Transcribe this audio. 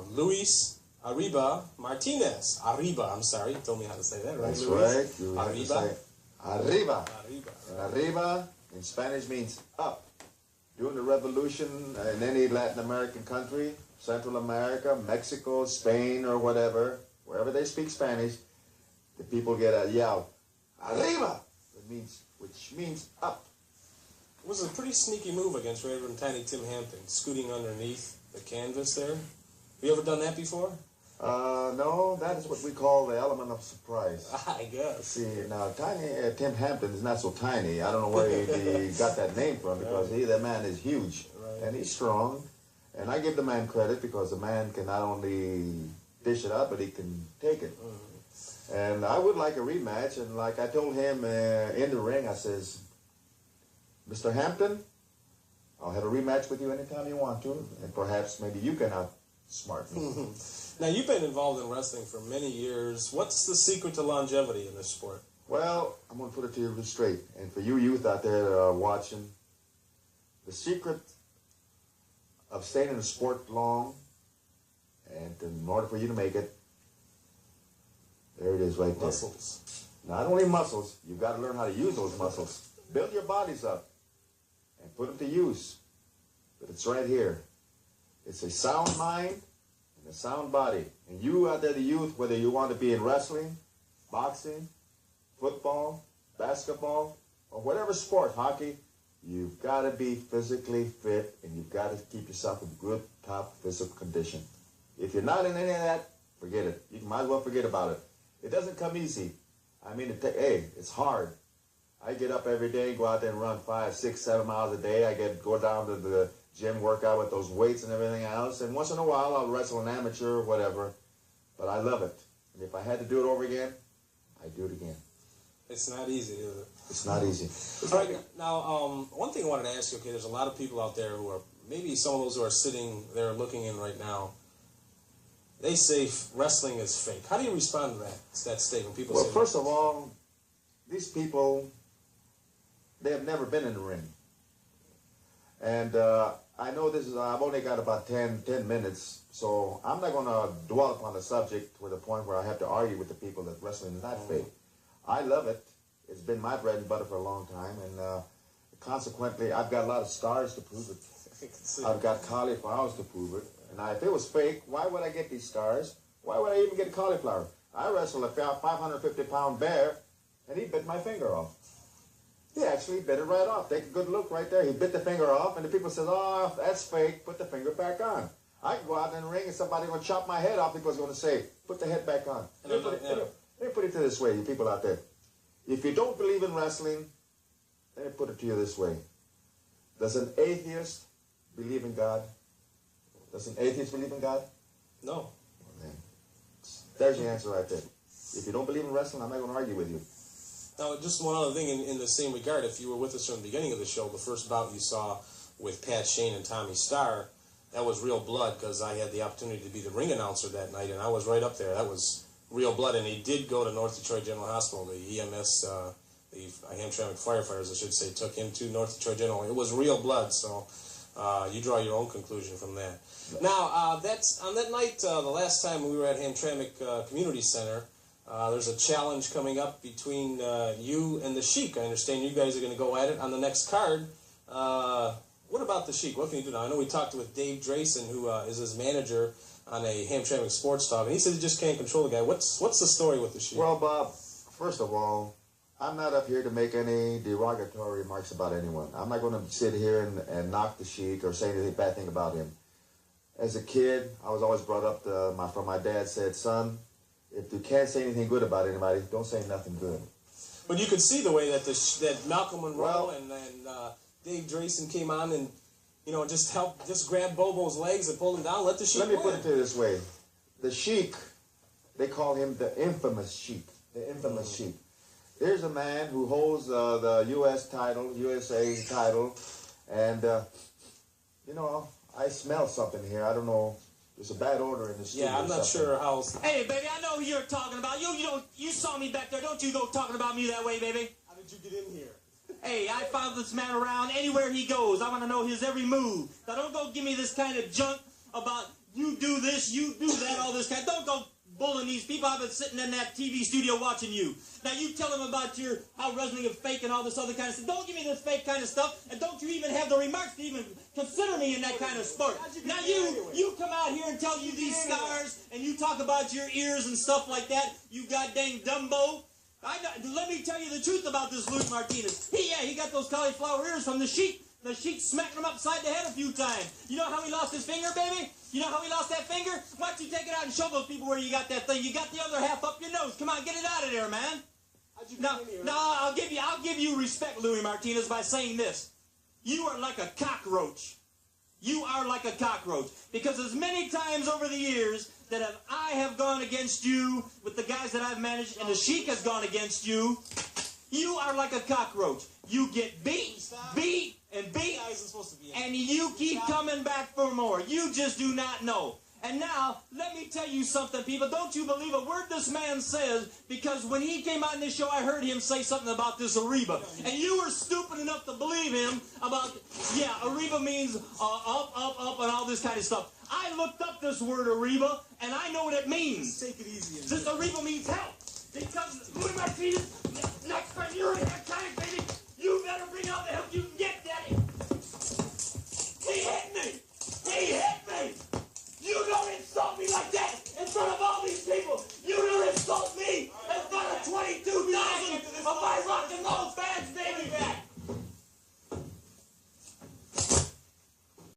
of Luis Martinez. I'm sorry. You told me how to say that, right? That's Luis? right. You have to say arriba. And arriba in Spanish means up. During the revolution in any Latin American country, Central America, Mexico, Spain, or whatever, wherever they speak Spanish, the people get a yell, arriba, which means up. It was a pretty sneaky move against Reverend Tiny Tim Hampton, scooting underneath the canvas there. Have you ever done that before? No, that is what we call the element of surprise. I guess. See, now, Tim Hampton is not so tiny. I don't know where he got that name from, because that man is huge, and he's strong. And I give the man credit, because the man can not only dish it up, but he can take it. And I would like a rematch, and like I told him in the ring, I says, Mr. Hampton, I'll have a rematch with you anytime you want to, and perhaps maybe you can outsmart me. Now, you've been involved in wrestling for many years. What's the secret to longevity in this sport? Well, I'm going to put it to you real straight. And for you youth out there watching, the secret of staying in the sport long, and in order for you to make it, there it is right there. Muscles. Not only muscles, you've got to learn how to use those muscles. Build your bodies up and put them to use. But it's right here. It's a sound mind and a sound body. And you out there, the youth, whether you want to be in wrestling, boxing, football, basketball, or whatever sport, hockey, you've got to be physically fit, and you've got to keep yourself in good, top physical condition. If you're not in any of that, forget it. You might as well forget about it. It doesn't come easy. I mean, it's hard. I get up every day, go out there and run 5, 6, 7 miles a day. Go down to the gym, work out with those weights and everything else. And once in a while, I'll wrestle an amateur or whatever. But I love it. And if I had to do it over again, I'd do it again. It's not easy, is it? It's not easy. All right, now, one thing I wanted to ask you, okay, there's a lot of people out there who are, maybe some of those who are sitting there looking in right now, they say wrestling is fake. How do you respond to that statement? People well, say first of all, these people, they have never been in the ring. And I know I've only got about 10 minutes, so I'm not going to dwell upon the subject to the point where I have to argue with the people that wrestling is not fake. I love it. It's been my bread and butter for a long time, and consequently, I've got a lot of scars to prove it. I've got cauliflowers to prove it. And if it was fake, why would I get these scars? Why would I even get cauliflower? I wrestled a 550-pound bear, and he bit my finger off. He actually bit it right off. Take a good look right there. He bit the finger off, and the people said, oh, that's fake. Put the finger back on. I can go out in the ring, and somebody's going to chop my head off. People's going to say, put the head back on. Let me put it this way, you people out there. If you don't believe in wrestling, let me put it to you this way. Does an atheist believe in God? Does an atheist believe in God? No. Well, then, there's your answer right there. If you don't believe in wrestling, I'm not going to argue with you. Now, just one other thing in the same regard. If you were with us from the beginning of the show, the first bout you saw with Pat Shane and Tommy Starr, that was real blood, because I had the opportunity to be the ring announcer that night, and I was right up there. That was real blood, and he did go to North Detroit General Hospital. The EMS, the Hamtramck firefighters, I should say, took him to North Detroit General. It was real blood, so you draw your own conclusion from that. Now, that's on that night, the last time we were at Hamtramck Community Center, there's a challenge coming up between you and the Sheik. I understand you guys are going to go at it on the next card. What about the Sheik? What can you do now? I know we talked with Dave Drason, who is his manager on a Hamtramck sports talk, and he said he just can't control the guy. What's the story with the Sheik? Well, Bob, first of all, I'm not up here to make any derogatory remarks about anyone. I'm not going to sit here and knock the Sheik or say anything bad thing about him. As a kid, I was always brought up from my dad said, son, if you can't say anything good about anybody, don't say nothing good. But you could see the way that that Malcolm Monroe and Dave Drason came on and just grabbed Bobo's legs and pulled him down. Let the Sheik Let me win. put it to you this way: the Sheik, they call him the infamous Sheik. The infamous Sheik. There's a man who holds the USA title, and I smell something here. I don't know. There's a bad odor in the studio. Yeah, I'm not sure how. Hey, baby, I know who you're talking about. You saw me back there. Don't you go talking about me that way, baby. How did you get in here? Hey, I follow this man around anywhere he goes. I want to know his every move. Now, don't go give me this kind of junk about you do this, you do that, all this kind. Don't go bullying these people. I've been sitting in that TV studio watching you. Now you tell them about how wrestling is fake and all this other kind of stuff. Don't give me this fake kind of stuff, and don't you even have the remarks to even consider me in that kind of sport. Now you come out here and tell you these scars, and you talk about your ears and stuff like that. You goddamn Dumbo. Let me tell you the truth about this Luke Martinez. He got those cauliflower ears from the Sheik. The Sheik smacked him upside the head a few times. You know how he lost his finger, baby? You know how he lost that finger? Why don't you take it out and show those people where you got that thing? You got the other half up your nose. Come on, get it out of there, man. Now, I'll give you respect, Louis Martinez, by saying this. You are like a cockroach. You are like a cockroach. Because as many times over the years that I have gone against you with the guys that I've managed, and the Sheik has gone against you, you are like a cockroach. You get beat, and you keep coming back for more. You just do not know. And now, let me tell you something, people. Don't you believe a word this man says, because when he came out in this show, I heard him say something about this Ariba. And you were stupid enough to believe him about, Ariba means up, and all this kind of stuff. I looked up this word Ariba, and I know what it means. Take it easy. This Ariba means help. Because Louis Martinez